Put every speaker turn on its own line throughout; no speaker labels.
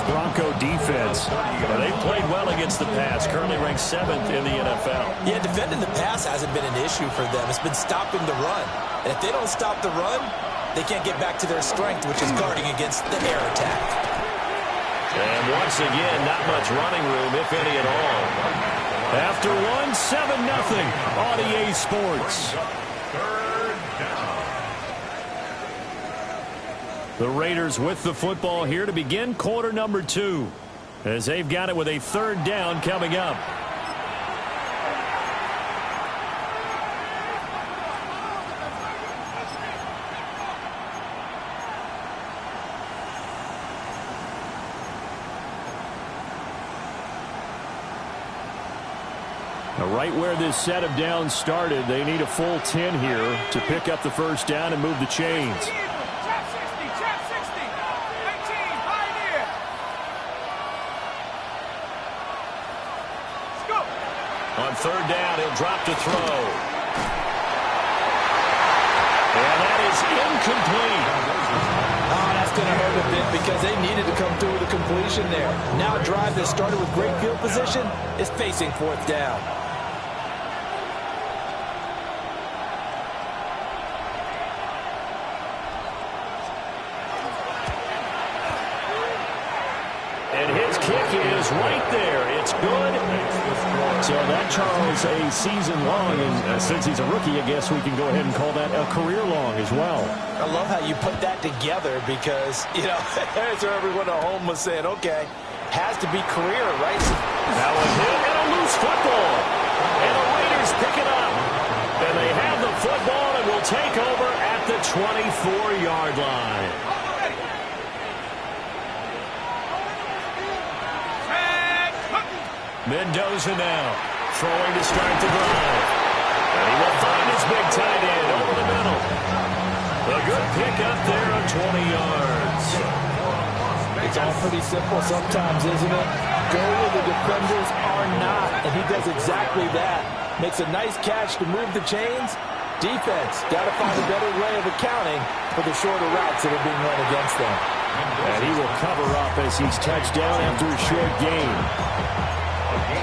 Bronco defense.
Well, they played well against the pass, currently ranked 7th in the NFL.
Yeah, defending the pass hasn't been an issue for them. It's been stopping the run. And if they don't stop the run, they can't get back to their strength, which is guarding against the air attack.
And once again, not much running room, if any at all.
After one, 7-0 on EA Sports. The Raiders with the football here to begin quarter number 2, as they've got it with a 3rd down coming up. Now, right where this set of downs started, they need a full 10 here to pick up the 1st down and move the chains.
On 3rd down, he'll drop to throw. And that is incomplete.
Oh, that's going to hurt a bit because they needed to come through with a completion there. Now a drive that started with great field position is facing 4th down.
And his kick is right there. It's good.
So that, Charles, a season long, and since he's a rookie, I guess we can go ahead and call that a career long as well.
I love how you put that together because, you know, that's where everyone at home was saying, okay, has to be career, right?
Now a hit and a loose football. And the Raiders pick it up. And they have the football and will take over at the 24-yard line. Mendoza now throwing to start the drive. And he will find his big tight end over the middle. A good pick up there of 20 yards.
It's all pretty simple sometimes, isn't it? Go where the defenders are not, and he does exactly that. Makes a nice catch to move the chains. Defense got to find a better way of accounting for the shorter routes that are being run against them.
And he will cover up as he's touched down after a short gain.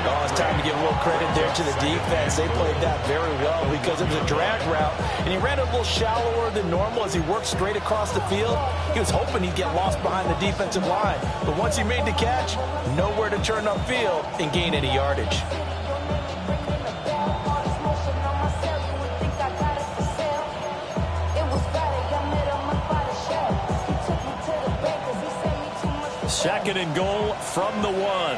Oh, it's time to give a little credit there to the defense. They played that very well because it was a drag route, and he ran a little shallower than normal as he worked straight across the field. He was hoping he'd get lost behind the defensive line, but once he made the catch, nowhere to turn upfield and gain any yardage.
Second and goal from the 1.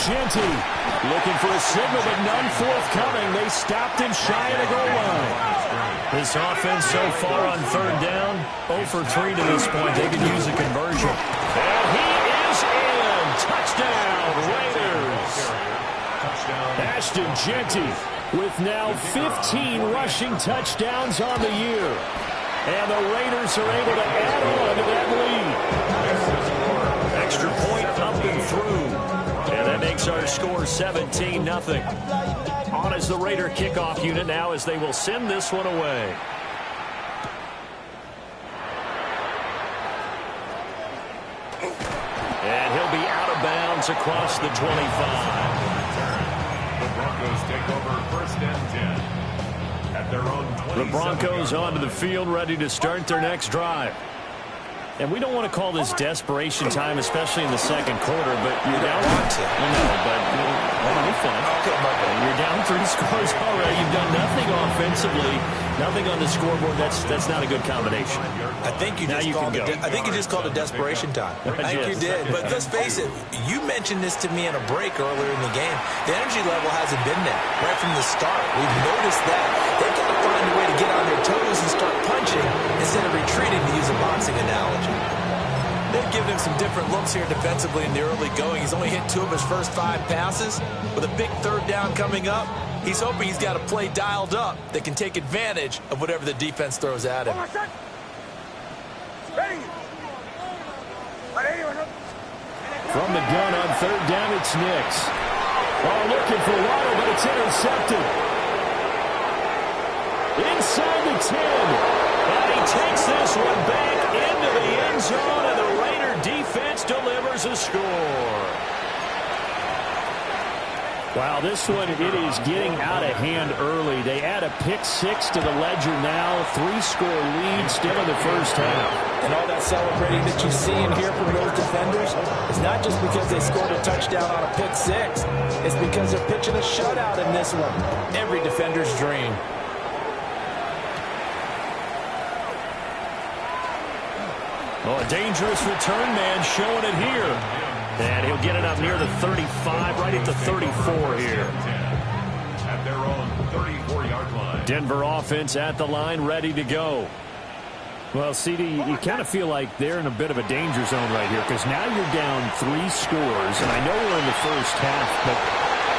Genty looking for a signal, but none forthcoming. They stopped him shy of the goal line.
This offense so far on 3rd down, 0 for 3 to this point. They could use a conversion. And he is in. Touchdown, Raiders.
Ashton Genty with now 15 rushing touchdowns on the year. And the Raiders are able to add on to that lead.
Extra point up and through. And that makes our score 17-0. On is the Raider kickoff unit now as they will send this one away. And he'll be out of bounds across the 25.
The Broncos take over 1st and 10 at their own 27.
The Broncos onto the field, ready to start their next drive.
And we don't want to call this desperation time, especially in the second quarter, but you're down.
I know, but let me finish.
Okay, you're down 3 scores already. You've done nothing offensively, nothing on the scoreboard. That's not a good combination.
I think you just called it desperation time. I think you did. But let's face it, you mentioned this to me in a break earlier in the game. The energy level hasn't been there right from the start. We've noticed that. They've got to find a way to get on their toes and start punching instead of retreating, to use a boxing analogy. They've given him some different looks here defensively in the early going. He's only hit 2 of his first 5 passes. With a big 3rd down coming up, he's hoping he's got a play dialed up that can take advantage of whatever the defense throws at him.
From the gun on 3rd down, it's Nix. Oh, looking for Waddle, but it's intercepted. Inside the 10.
And he takes this one back
Wow, this one, it is getting out of hand early. They add a pick-6 to the ledger now. 3-score lead still in the first half.
And all that celebrating that you see and hear from those defenders is not just because they scored a touchdown on a pick-6. It's because they're pitching a shutout in this one. Every defender's dream.
Oh, a dangerous return man showing it here. And he'll get it up near the 35, right at the 34 here.
At their own 34-yard line.
Denver offense at the line, ready to go.
Well, CD, you kind of feel like they're in a bit of a danger zone right here because now you're down 3 scores. And I know we're in the first half, but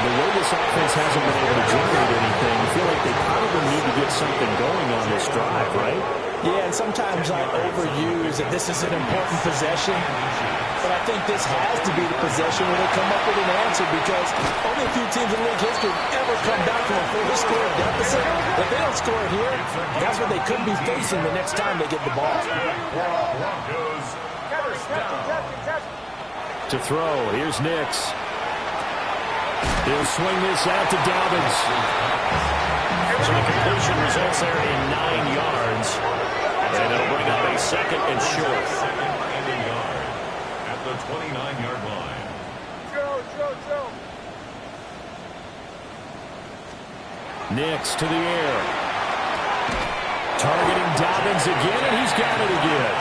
the way this offense hasn't been able to generate anything, you feel like they probably need to get something going on this drive, right?
Yeah, and sometimes I overuse that this is an important possession. But I think this has to be the possession where they come up with an answer because only a few teams in league history ever come back from a 4-score deficit. If they don't score here, that's what they could be facing the next time they get the ball.
To throw, here's Nix. He'll swing this out to Dobbins.
So the completion results there in 9 yards. And it'll bring up a second and short.
At the 29-yard line.
Nix to the air. Targeting Dobbins again, and he's got it again.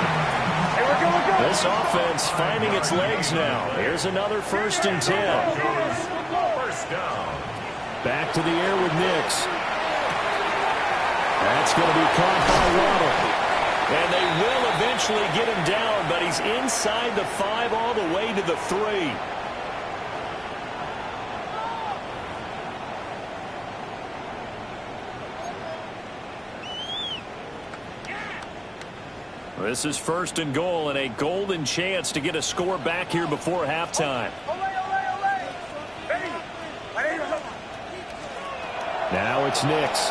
This offense finding its legs now. Here's another 1st and 10.
First down.
Back to the air with Nix. That's going to be caught by Waddle.
And they will eventually get him down, but he's inside the 5 all the way to the 3. This is 1st and goal and a golden chance to get a score back here before halftime.
Now it's Nix.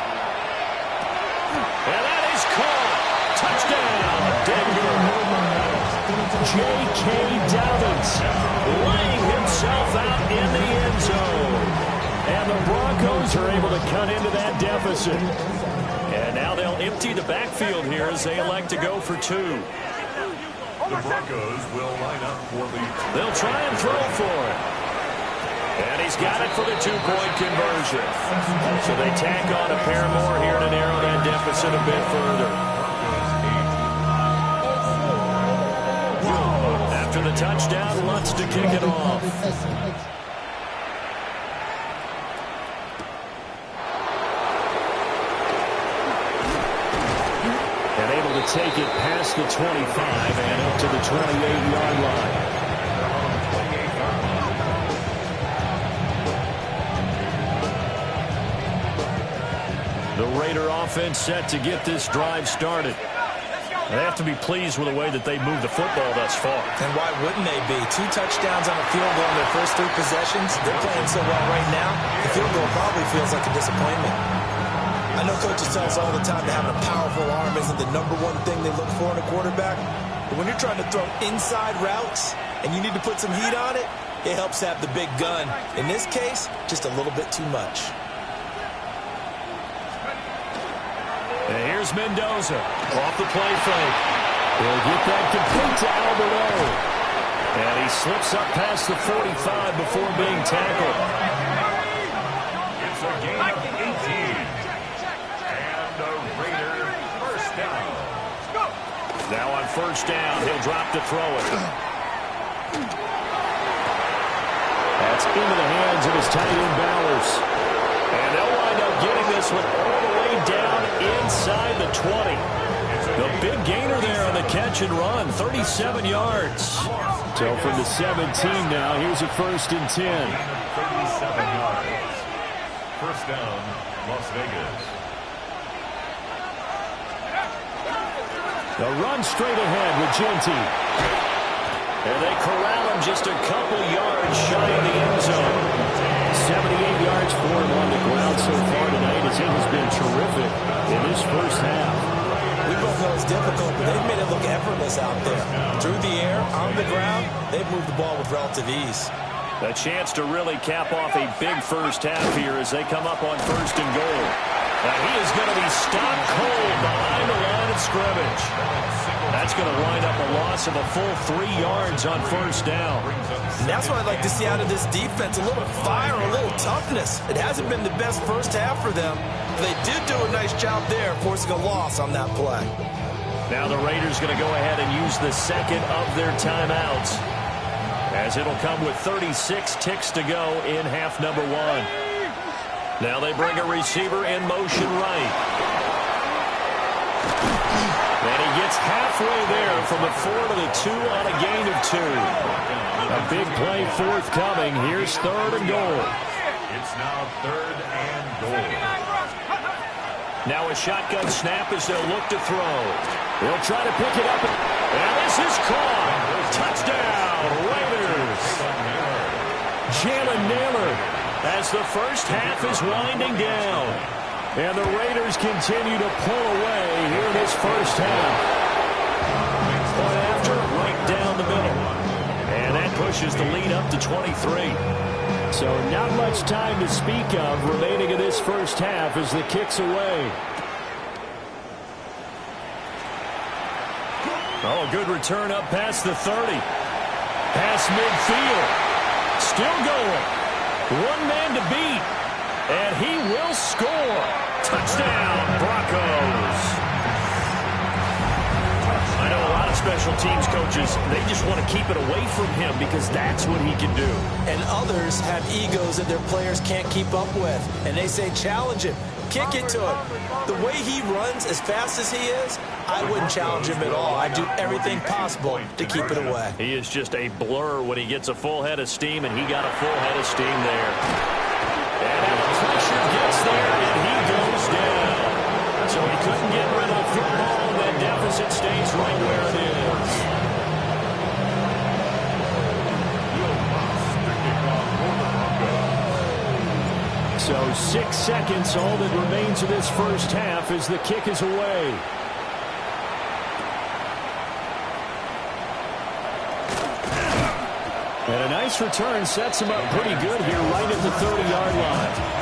And that is caught. Touchdown, Denver.
J.K. Dobbins
Laying himself out in the end zone.
and the Broncos are able to cut into that deficit.
And now they'll empty the backfield here as they elect to go for 2.
The Broncos will line up for the...
They'll try and throw for it. And he's got it for the 2-point conversion. So they tack on a pair more here to narrow that deficit a bit further. After the touchdown, wants to kick it off.
And able to take it past the 25 and up to the 28-yard line. The Raider offense set to get this drive started.
They have to be pleased with the way that they moved the football thus far.
And why wouldn't they be? 2 touchdowns on a field goal in their first 3 possessions. They're playing so well right now, the field goal probably feels like a disappointment. I know coaches tell us all the time that having a powerful arm isn't the #1 thing they look for in a quarterback. But when you're trying to throw inside routes and you need to put some heat on it, it helps have the big gun. In this case, just a little bit too much.
And here's Mendoza off the play fake.
They'll get that complete to Alberto.
And he slips up past the 45 before being tackled.
It's a gain of 18. And the Raider first down.
Now on first down, he'll drop to throw it.
That's into the hands of his tight end Bowers.
And they'll wind up getting this one all the way down inside the 20. The big gainer there on the catch and run, 37 yards.
So from the 17 now, here's a 1st and 10.
37 yards. First down, Las Vegas.
The run straight ahead with Genty.
And they corral him just a couple yards shy of the end zone.
78 yards for him on the ground so far tonight as it has been terrific in this first half.
We both know it's difficult, but they've made it look effortless out there. Through the air, on the ground, they've moved the ball with relative ease.
A chance to really cap off a big first half here as they come up on 1st and goal. Now he is going to be stopped cold behind the line of scrimmage. That's going to wind up a loss of a full 3 yards on 1st down.
And that's what I'd like to see out of this defense, a little fire, a little toughness. It hasn't been the best first half for them. They did do a nice job there, forcing a loss on that play.
Now the Raiders going to go ahead and use the second of their timeouts, as it'll come with 36 ticks to go in half number 1. Now they bring a receiver in motion right. And he gets halfway there from the 4 to the 2 on a gain of 2. A big play forthcoming. Here's 3rd and goal.
It's now 3rd and goal.
Now a shotgun snap as they'll look to throw. They'll try to pick it up. And this is caught. Touchdown, Raiders. Jalen Naylor, as the first half is winding down. And the Raiders continue to pull away here in this first half. Point after, right down the middle. And that pushes the lead up to 23.
So not much time to speak of remaining in this first half as the kick's away.
Oh, a good return up past the 30. Past midfield. Still going. One man to beat. And he will score. Touchdown, Broncos. I know a lot of special teams coaches, they just want to keep it away from him because that's what he can do.
And others have egos that their players can't keep up with. And they say, challenge him. Kick it to him. The way he runs as fast as he is, I wouldn't challenge him at all. I'd do everything possible to keep it away.
He is just a blur when he gets a full head of steam, and he got a full head of steam there. And the pressure gets there, and he goes down. So he couldn't get rid of the football, and that deficit stays right where it is.
So 6 seconds, all that remains of this first half as the kick is away. And a nice return sets him up pretty good here right at the 30-yard line.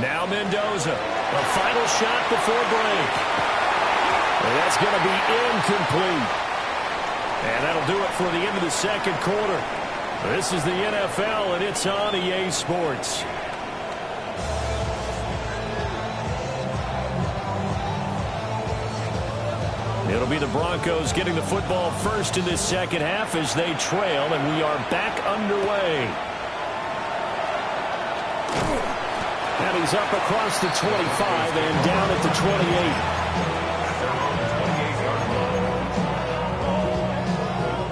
Now Mendoza, a final shot before break. And that's going to be incomplete. And that'll do it for the end of the second quarter. This is the NFL, and it's on EA Sports. It'll be the Broncos getting the football first in this second half as they trail, and we are back underway.
And he's up across the 25 and down at the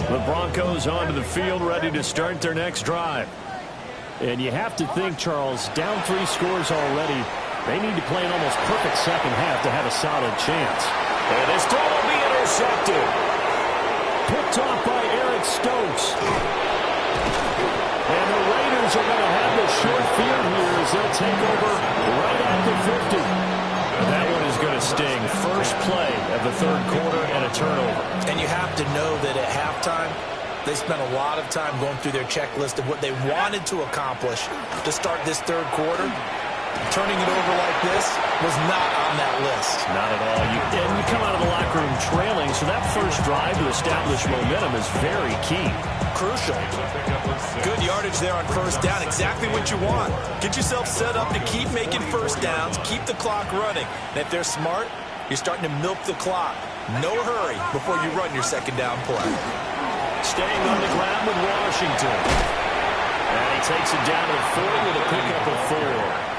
28.
The Broncos onto the field, ready to start their next drive.
And you have to think, Charles, down 3 scores already. They need to play an almost perfect second half to have a solid chance.
And this throw will be intercepted.
Picked off by Eric Stokes. And the Raiders are going to have the short field here as they'll take over right at the 50.
That one is going to sting. First play of the third quarter and a turnover.
And you have to know that at halftime, they spent a lot of time going through their checklist of what they wanted to accomplish to start this third quarter. Turning it over like this was not on that list.
Not at all. You come out of the locker room trailing, so that first drive to establish momentum is very key.
Crucial. Good yardage there on first down. Exactly what you want. Get yourself set up to keep making first downs, keep the clock running. And if they're smart, you're starting to milk the clock. No hurry before you run your second down play.
Staying on the ground with Washington. And he takes it down to the 40 with a pickup of 4.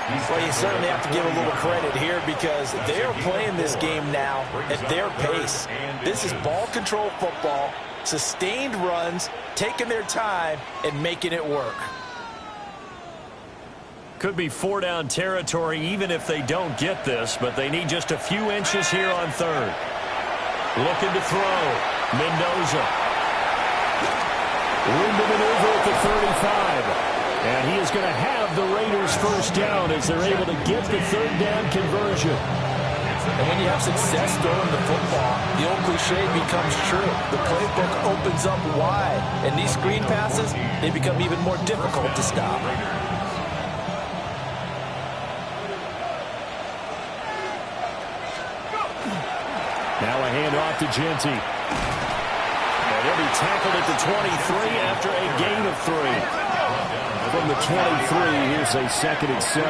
Well, you certainly have to give a little credit here because they are playing this game now at their pace. This is ball control football, sustained runs, taking their time, and making it work.
Could be 4-down territory even if they don't get this, but they need just a few inches here on third. Looking to throw. Mendoza.
Room to maneuver at the 35. And he is going to have the Raiders first down as they're able to get the third down conversion.
And when you have success throwing the football, the old cliche becomes true. The playbook opens up wide. And these screen passes, they become even more difficult to stop.
Now a handoff to Genty.
And he'll be tackled at the 23 after a gain of 3.
From the 23, here's a 2nd and 7.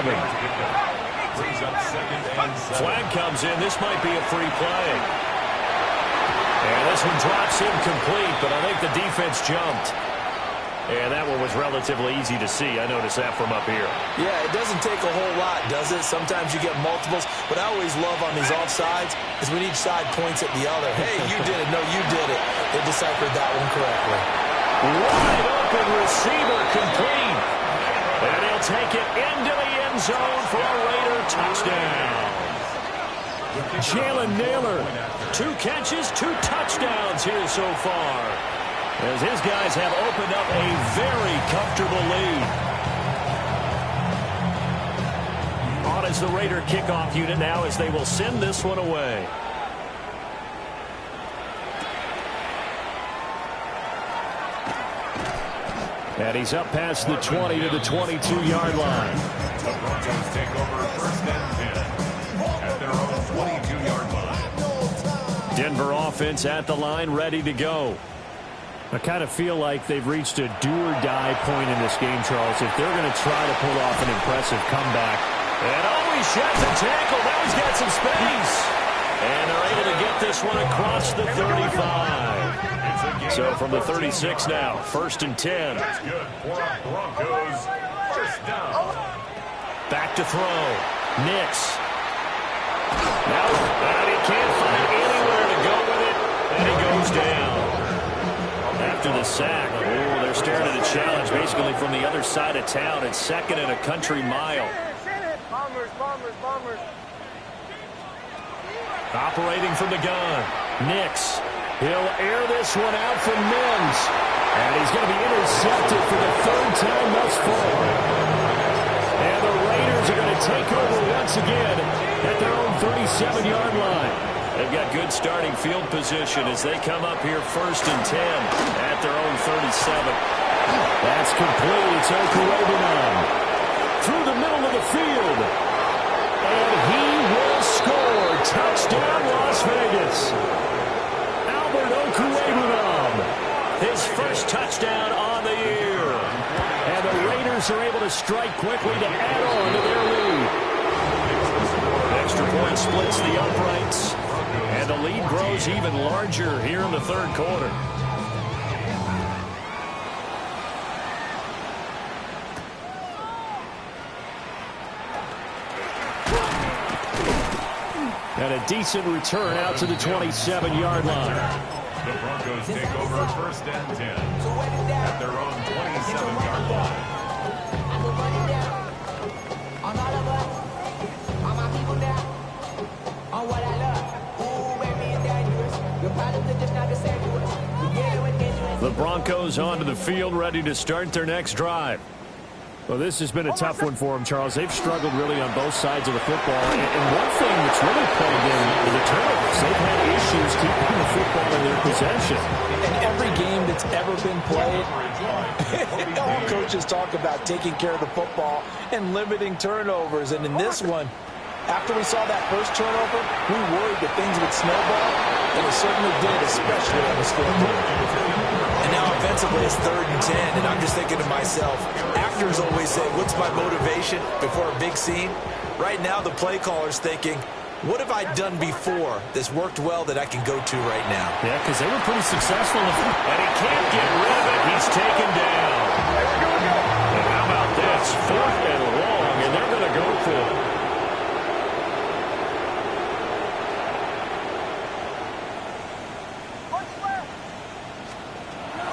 Flag comes in. This might be a free play. And this one drops incomplete, but I think the defense jumped. And that one was relatively easy to see. I noticed that from up here.
Yeah, it doesn't take a whole lot, does it? Sometimes you get multiples. What I always love on these offsides is when each side points at the other. Hey, you did it. No, you did it. They deciphered that one correctly.
Wide open receiver complete. And he'll take it into the end zone for a Raider touchdown.
Jalen Naylor.
2 catches, 2 touchdowns here so far, as his guys have opened up a very comfortable lead. On is the Raider kickoff unit now as they will send this one away.
And he's up past the 20 to the 22-yard line.
The Broncos take over 1st and 10 at their own 22-yard line.
Denver offense at the line, ready to go.
I kind of feel like they've reached a do-or-die point in this game, Charles, if they're going to try to pull off an impressive comeback.
And always sheds a tackle. Now he's got some space. And they're able to get this one across the 35. So from the 36 now, 1st and 10.
That's good for Broncos. 1st down.
Back to throw. Nix. Now, he can't find anywhere to go with it. And he goes down. After the sack, they're staring at a challenge basically from the other side of town. It's 2nd and a country mile.
Bombers.
Operating from the gun. Nix. He'll air this one out from Mims.
And he's going to be intercepted for the 3rd time thus far. And the Raiders are going to take over once again at their own 37-yard line.
They've got good starting field position as they come up here 1st and 10 at their own 37.
That's complete. It's Okuebunan through the middle of the field. And he will score. Touchdown, Las Vegas. Albert Okuebunan.
His first touchdown on the year.
And the Raiders are able to strike quickly to add on to their lead.
Extra point splits the uprights. And the lead grows even larger here in the 3rd quarter.
And a decent return out to the 27-yard line.
The Broncos take over 1st and 10 at their own 27-yard line.
The Broncos onto the field, ready to start their next drive.
Well, this has been a tough one for them, Charles. They've struggled really on both sides of the football. And one thing that's really plagued them is the turnovers. They've had issues keeping the football in their possession.
In every game that's ever been played, all coaches talk about taking care of the football and limiting turnovers. And in this one, after we saw that first turnover, we worried that things would snowball, and it certainly did, especially on the scoreboard. And now offensively it's 3rd and 10, and I'm just thinking to myself, actors always say, what's my motivation before a big scene? Right now the play caller's thinking, what have I done before that's worked well that I can go to right now?
Yeah, because they were pretty successful.
And he can't get rid of it. He's taken down. And how about this? 4th and long, and they're going to go for.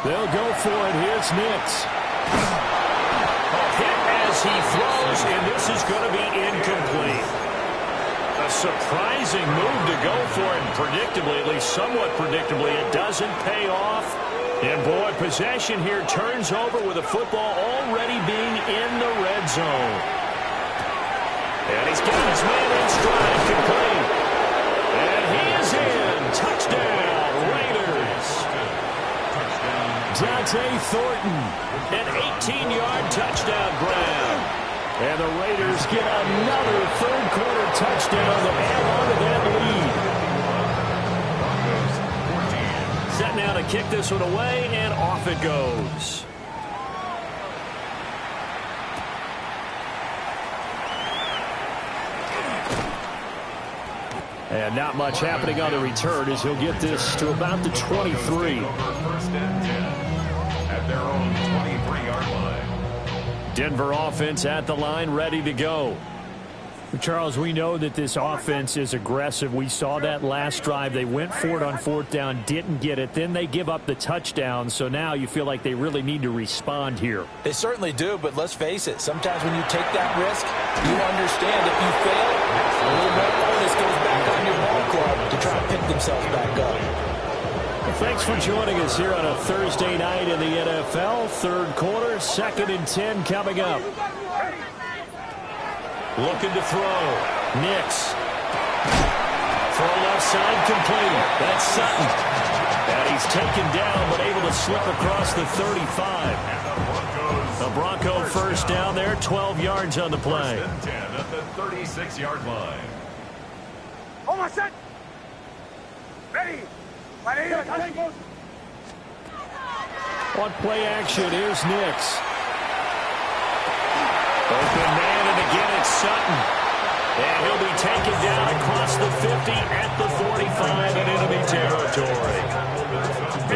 They'll go for it. Here's Nix.
Hit as he throws, and this is going to be incomplete. A surprising move to go for it, and predictably, at least somewhat predictably, it doesn't pay off. And, boy, possession here turns over with the football already being in the red zone. And he's got his man in stride, complete. And he is in. Touchdown, Raiders.
Dante Thornton.
An 18-yard touchdown grab.
And the Raiders get another third-quarter touchdown to add on to that lead.
Set now to kick this one away, and off it goes.
And not much happening on the return as he'll get this to about the 23.
First and 10 at their own 23-yard line.
Denver offense at the line, ready to go. Charles, we know that this offense is aggressive. We saw that last drive. They went for it on fourth down, didn't get it. Then they give up the touchdown. So now you feel like they really need to respond here.
They certainly do, but let's face it. Sometimes when you take that risk, you understand if you fail, a little more onus goes back on your ball club to try to pick themselves back up.
Well, thanks for joining us here on a Thursday night in the NFL. Third quarter, 2nd and 10 coming up.
Looking to throw. Nix. Throw left side complete. That's Sutton. And he's taken down but able to slip across the 35. The Bronco first down there, 12 yards on the play.
First and 10 at the 36-yard line.
Hold on, set. Ready.
On play action, here's Nix.
Open man, and again it's Sutton. And he'll be taken down across the 50 at the 45 in enemy territory.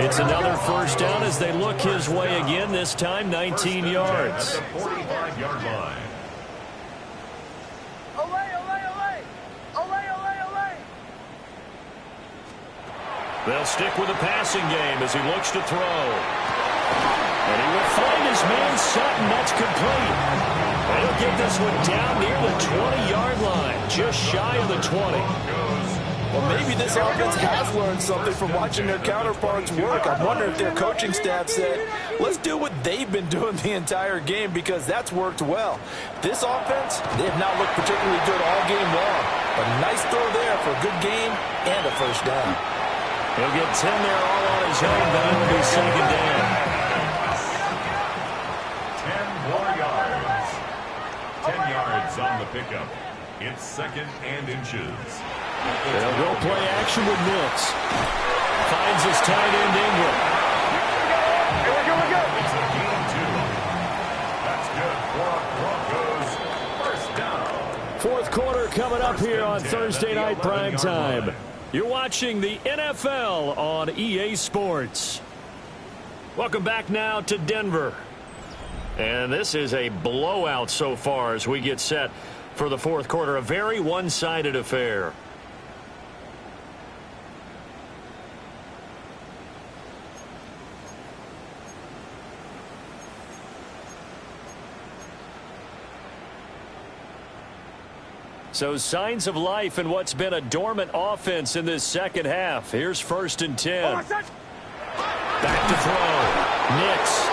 It's another first down as they look his way again, this time 19 yards.
At the 45-yard line.
They'll stick with the passing game as he looks to throw. And he will find his man Sutton. That's complete. And he'll get this one down near the 20-yard line, just shy of the 20.
Well, maybe this offense has learned something from watching their counterparts work. I wonder if their coaching staff said, let's do what they've been doing the entire game, because that's worked well. This offense, they have not looked particularly good all game long. But a nice throw there for a good game and a first down.
He'll get 10 there all on his own, but it will be second down.
10 more yards. 10 yards on the pickup. It's 2nd and inches.
They'll go play action with Nix.
Finds his tight end Ingram.
Here we go.
It's a gain 2. That's good for Broncos. First down.
Fourth quarter coming up here on Thursday Night Primetime. You're watching the NFL on EA Sports.
Welcome back now to Denver. And this is a blowout so far as we get set for the fourth quarter. A very one-sided affair. So signs of life in what's been a dormant offense in this second half. Here's 1st and 10. Back to throw. Nix.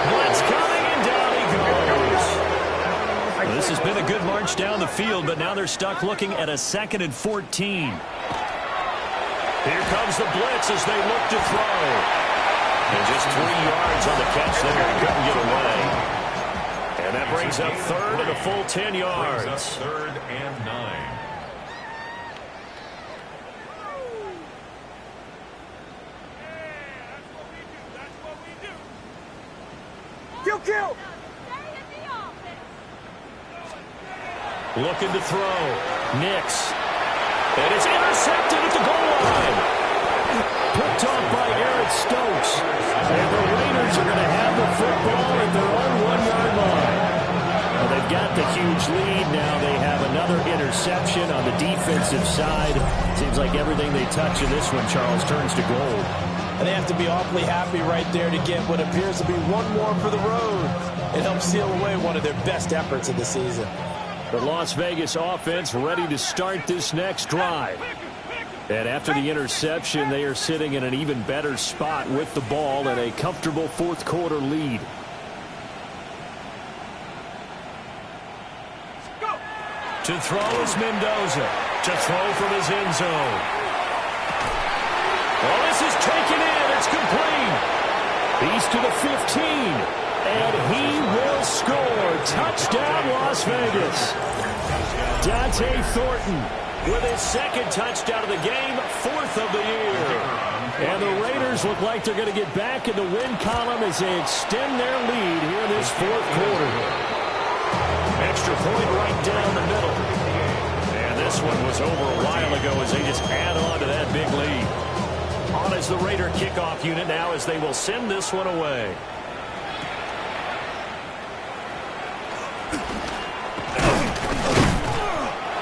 Blitz coming, and down he goes. This has been a good march down the field, but now they're stuck looking at a 2nd and 14. Here comes the blitz as they look to throw. And just 3 yards on the catch there. He couldn't get away. And that brings up 3rd and a full 10 yards.
Brings up 3rd and 9.
Kill.
Looking to throw. Nix. And it's intercepted at the goal line.
Picked off by Eric Stokes. And the Raiders are going to have the football at their own 1-yard line. And They've got the huge lead. Now they have another interception on the defensive side. Seems like everything they touch in this one, Charles, turns to gold.
And they have to be awfully happy right there to get what appears to be one more for the road. It helps seal away one of their best efforts of the season.
The Las Vegas offense ready to start this next drive. And after the interception, they are sitting in an even better spot with the ball and a comfortable fourth quarter lead.
To throw is Mendoza. To throw from his end zone. Well, this is taken in. It's complete.
He's to the 15. And he will score. Touchdown, Las Vegas. Dante Thornton with his second touchdown of the game, fourth of the year. And the Raiders look like they're going to get back in the win column as they extend their lead here in this fourth quarter.
Extra point right down the middle. And this one was over a while ago as they just add on to that big lead. On is the Raider kickoff unit now as they will send this one away.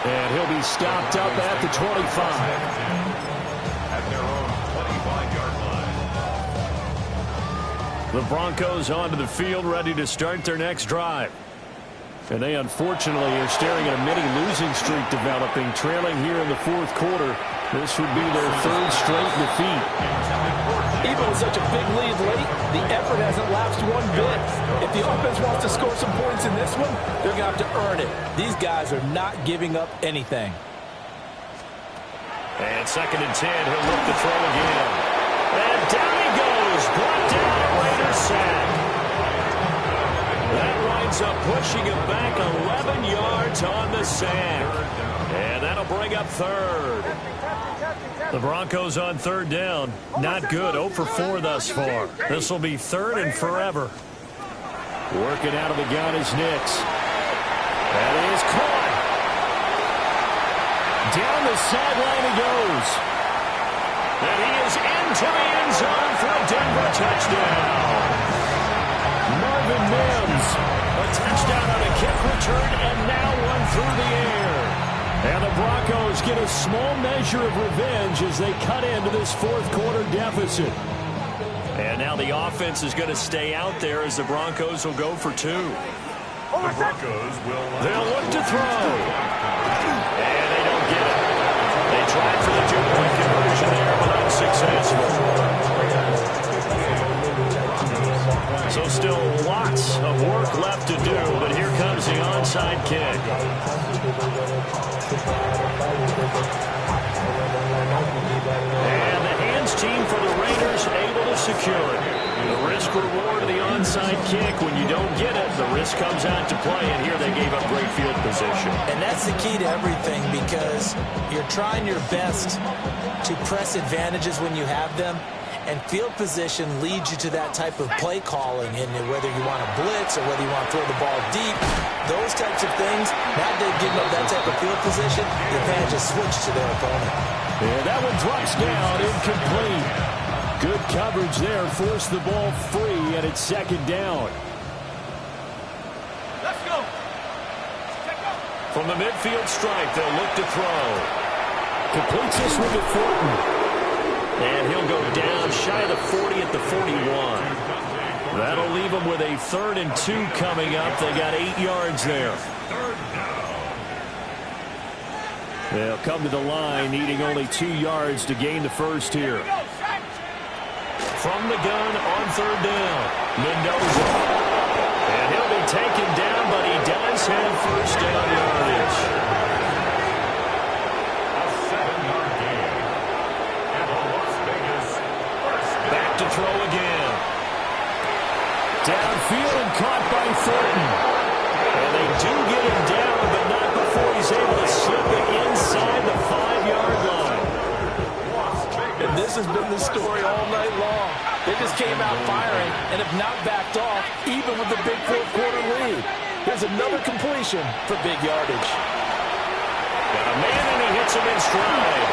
And he'll be stopped up at the 25.
At their own 25-yard line.
The Broncos onto the field ready to start their next drive. And they unfortunately are staring at a mini losing streak developing, trailing here in the fourth quarter. This would be their third straight defeat.
Even with such a big lead late, the effort hasn't lapsed one bit. If the offense wants to score some points in this one, they're going to have to earn it. These guys are not giving up anything.
And 2nd and 10, he'll look to throw again. And down he goes, brought down a Raider sack. That winds up pushing him back 11 yards on the sack. And that'll bring up third.
The Broncos on third down. Not good. 0 for 4 thus far. This will be third and forever. Working out of the gun is Nix. That is caught. Down the sideline he goes.
And he is into the end zone for a Denver touchdown.
Marvin Mims.
A touchdown on a kick return and now one through the air.
And the Broncos get a small measure of revenge as they cut into this fourth quarter deficit.
And now the offense is going to stay out there as the Broncos will go for 2.
The Broncos will
They'll look to throw. And they don't get it. They tried for the 2-point conversion there, but unsuccessful. So still lots of work left to do, but here comes the onside kick. And the hands team for the Raiders able to secure it. The risk reward of the onside kick. When you don't get it, the risk comes out to play, and here they gave up great field position.
And that's the key to everything, because you're trying your best to press advantages when you have them. And field position leads you to that type of play calling, and whether you want to blitz or whether you want to throw the ball deep, those types of things, now they've given up that type of field position, the advantage is switched to their opponent.
Yeah, that one drops down, incomplete. Good coverage there, forced the ball free, and it's 2nd down.
Let's go.
From the midfield stripe, they'll look to throw.
Completes this one to Thornton.
And he'll go down shy of the 40 at the 41.
That'll leave them with a 3rd and 2 coming up. They got 8 yards there. They'll come to the line, needing only 2 yards to gain the first here.
From the gun on 3rd down, Mendoza. And he'll be taken down, but he does have first down yardage. To throw again.
Downfield and caught by Thornton.
And they do get him down, but not before he's able to slip it inside the 5-yard line.
And this has been the story all night long. They just came out firing and have not backed off, even with the big fourth quarter lead. Here's another completion for big yardage.
Got a man, and he hits him in stride.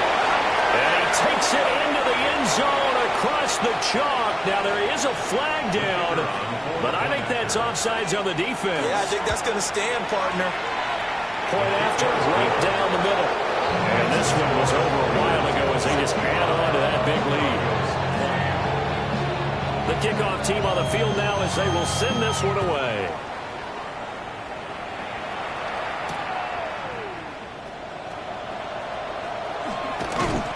And he takes it into the end zone across the chalk. Now there is a flag down, but I think that's offsides on the defense.
Yeah, I think that's going to stand, partner.
Point after, right down the middle. And this one was over a while ago as they just add on to that big lead. The kickoff team on the field now as they will send this one away.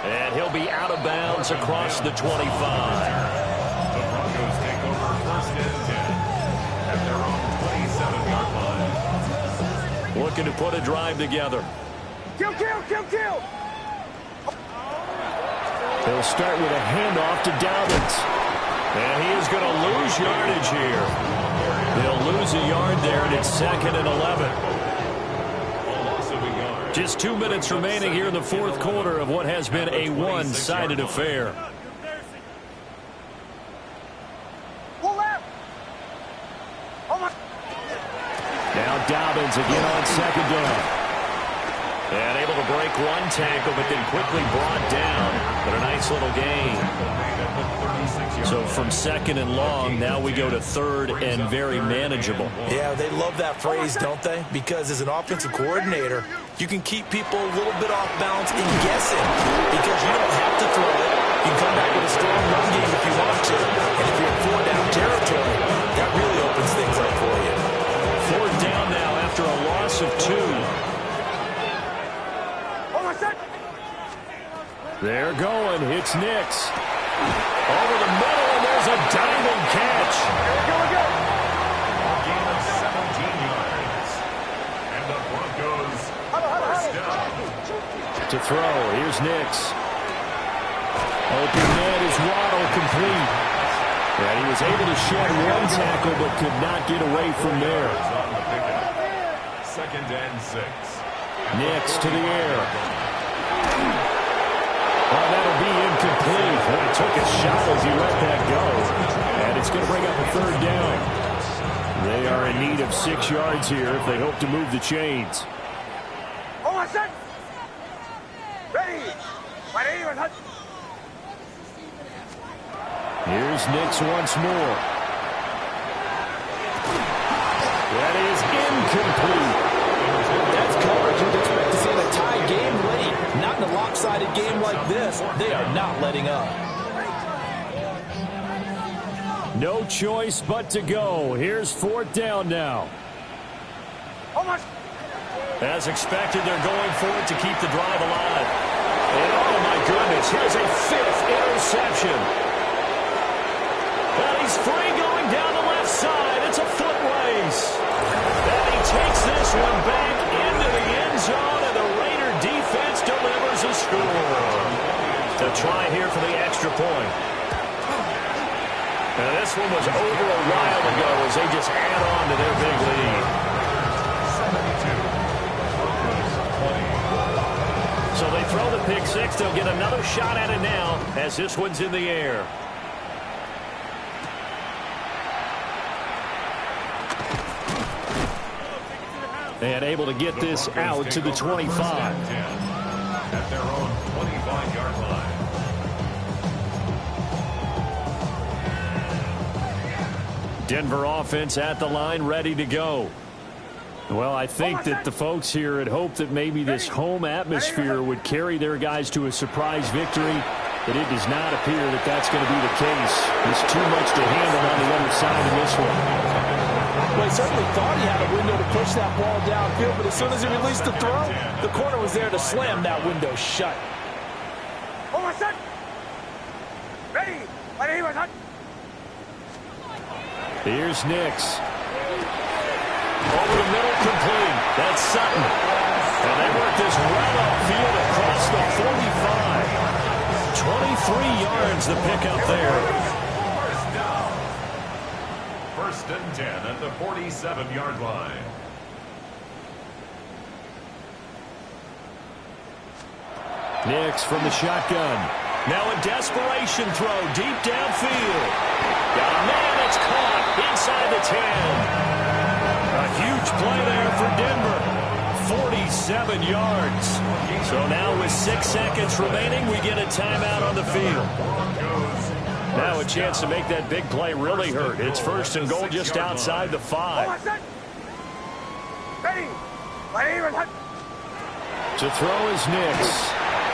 And he'll be out of bounds across the 25.
The Broncos take over first and 10 at their own 27-yard line.
Looking to put a drive together.
Kill, kill, kill, kill.
They'll start with a handoff to Dobbins.
And he is going to lose yardage here. They'll lose a yard there, and it's 2nd and 11. Just 2 minutes remaining here in the fourth quarter of what has been a one-sided affair.
Pull left. Oh my.
Now Dobbins again on second down.
And able to break one tackle, but then quickly brought down. But a nice little gain. So from 2nd and long, now we go to 3rd and very manageable.
Yeah, they love that phrase, don't they? Because as an offensive coordinator, you can keep people a little bit off balance and guessing because you don't have to throw it. You can come back with a strong run game if you want to. And if you're in 4-down territory, that really opens things up for you.
4th down now after a loss of 2.
Oh my set.
They're going. It's Nix.
Over the middle, and there's a diving catch.
Here we go.
A gain of 17 yards. And the Broncos first down.
To throw. Here's Nix. Open net is Waddle complete. And he was able to shed one tackle but could not get away from there.
On the pickup. 2nd and 6.
Nix to the air. Oh, that'll be incomplete. Well, he took a shot as he let that go. And it's going to bring up a 3rd down. They are in need of 6 yards here if they hope to move the chains.
Oh my set. Ready. Ready.
Here's Nix once more. That is incomplete.
That's coverage you'd expect to see in a tie game late. Not in a lopsided game like this. They are not letting up.
No choice but to go. Here's 4th down now.
Oh my.
As expected, they're going for it to keep the drive alive. And oh my goodness, here's a 5th interception. And he's free going down the left side. It's a foot race. And he takes this one back into the end zone, and the Raider defense delivers a score. To try here for the extra point. Now this one was over a while ago as they just add on to their big lead.
72.
So they throw the pick six. They'll get another shot at it now as this one's in the air.
And able to get this out to the 25.
At their own 25-yard line.
Denver offense at the line, ready to go. Well, I think that the folks here had hoped that maybe this home atmosphere would carry their guys to a surprise victory, but it does not appear that that's going to be the case. There's too much to handle on the other side of this one.
Well, he certainly thought he had a window to push that ball downfield, but as soon as he released the throw, the corner was there to slam that window shut.
Oh my set. Ready. Ready.
Here's Nix.
Over the middle, complete. That's Sutton. And they work this right upfield across the 45. 23 yards the pickup there.
First down. 1st and 10 at the 47-yard line.
Nix from the shotgun.
Now a desperation throw deep downfield. Got a man that's caught inside the 10. A huge play there for Denver. 47 yards. So now with 6 seconds remaining, we get a timeout on the field.
Broncos
Now a chance to make that big play really hurt. It's first and goal just outside the 5.
Ready.
To throw is Nix.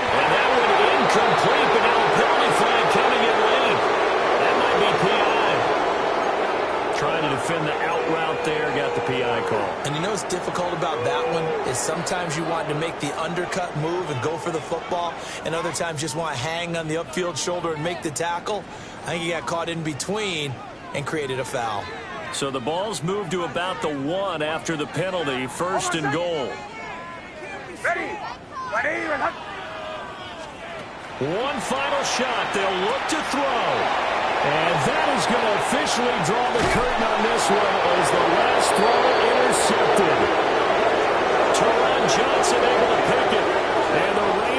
And that one incomplete, but now a penalty flag coming in late. That might be PI. Trying to defend the out route there, got the PI call.
And you know what's difficult about that one is sometimes you want to make the undercut move and go for the football, and other times just want to hang on the upfield shoulder and make the tackle. I think he got caught in between and created a foul.
So the ball's moved to about the 1 after the penalty, first and goal.
Ready.
One final shot. They'll look to throw. And that is going to officially draw the curtain on this one as the last throw intercepted. Teron Johnson able to pick it. And the Raiders